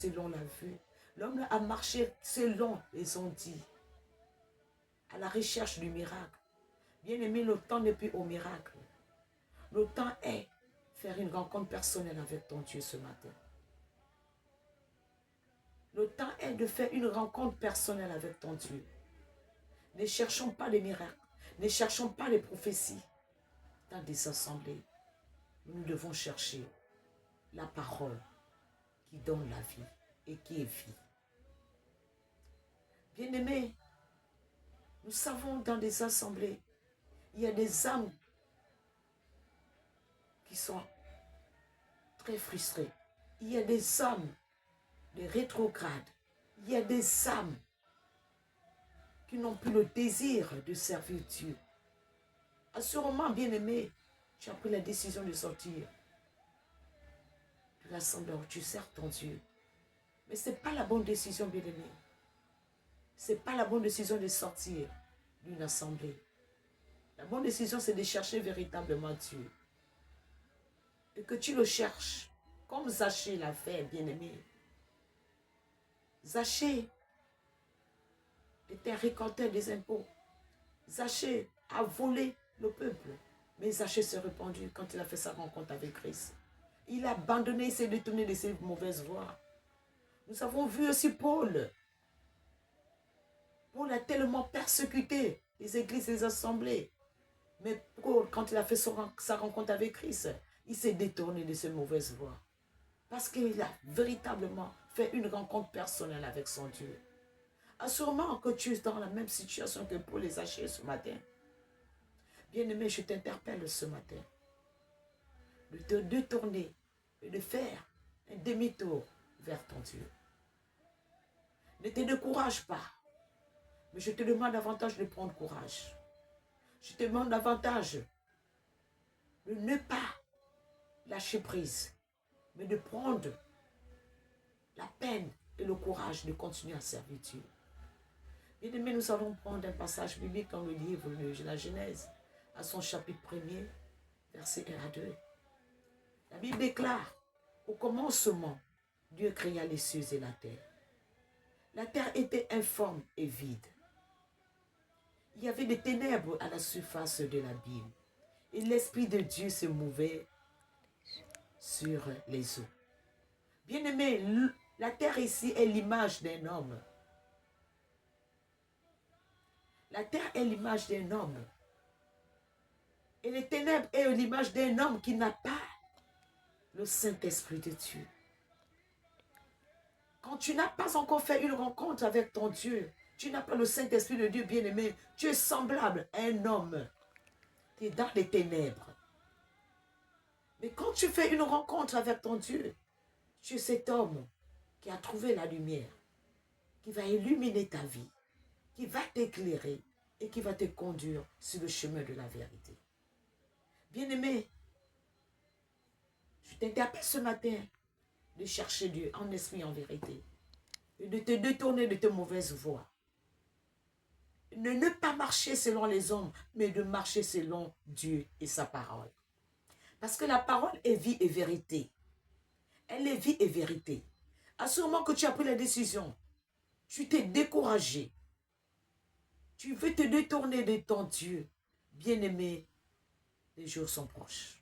selon la vue. L'homme a marché selon les ondits, à la recherche du miracle. Bien-aimé, le temps n'est plus au miracle. Le temps est faire une rencontre personnelle avec ton Dieu ce matin. Le temps est de faire une rencontre personnelle avec ton Dieu. Ne cherchons pas les miracles. Ne cherchons pas les prophéties dans des assemblées. Nous devons chercher la parole qui donne la vie et qui est vie. Bien-aimés, nous savons dans des assemblées, il y a des âmes qui sont très frustrées. Il y a des âmes, des rétrogrades. Il y a des âmes qui n'ont plus le désir de servir Dieu. Assurément, bien-aimé, tu as pris la décision de sortir de l'assemblée où tu sers ton Dieu. Mais ce n'est pas la bonne décision, bien-aimé. Ce n'est pas la bonne décision de sortir d'une assemblée. La bonne décision, c'est de chercher véritablement Dieu. Et que tu le cherches, comme Zachée l'a fait, bien-aimé. Zachée était récolteur des impôts. Zachée a volé le peuple. Mais Zachée s'est répandu quand il a fait sa rencontre avec Christ. Il a abandonné, il s'est détourné de ses mauvaises voies. Nous avons vu aussi Paul. Paul a tellement persécuté les églises et les assemblées. Mais Paul, quand il a fait sa rencontre avec Christ, il s'est détourné de ses mauvaises voies. Parce qu'il a véritablement fait une rencontre personnelle avec son Dieu. Assurément que tu es dans la même situation que Paul et Zachée ce matin. Bien-aimé, je t'interpelle ce matin de te détourner et de faire un demi-tour vers ton Dieu. Ne te décourage pas, mais je te demande davantage de prendre courage. Je te demande davantage de ne pas lâcher prise, mais de prendre la peine et le courage de continuer à servir Dieu. Bien-aimés, nous allons prendre un passage biblique dans le livre de la Genèse, à son chapitre 1er, versets 1 à 2. La Bible déclare, au commencement, Dieu créa les cieux et la terre. La terre était informe et vide. Il y avait des ténèbres à la surface de l'abîme, et l'Esprit de Dieu se mouvait sur les eaux. Bien-aimé, la terre ici est l'image d'un homme. La terre est l'image d'un homme. Et les ténèbres est l'image d'un homme qui n'a pas le Saint-Esprit de Dieu. Quand tu n'as pas encore fait une rencontre avec ton Dieu, tu n'as pas le Saint-Esprit de Dieu bien-aimé, tu es semblable à un homme qui est dans les ténèbres. Mais quand tu fais une rencontre avec ton Dieu, tu es cet homme qui a trouvé la lumière, qui va illuminer ta vie, qui va t'éclairer et qui va te conduire sur le chemin de la vérité. Bien-aimé, je t'interpelle ce matin de chercher Dieu en esprit et en vérité et de te détourner de tes mauvaises voies. De ne pas marcher selon les hommes, mais de marcher selon Dieu et sa parole. Parce que la parole est vie et vérité. Elle est vie et vérité. À ce moment que tu as pris la décision, tu t'es découragé. Tu veux te détourner de ton Dieu. Bien-aimé, les jours sont proches.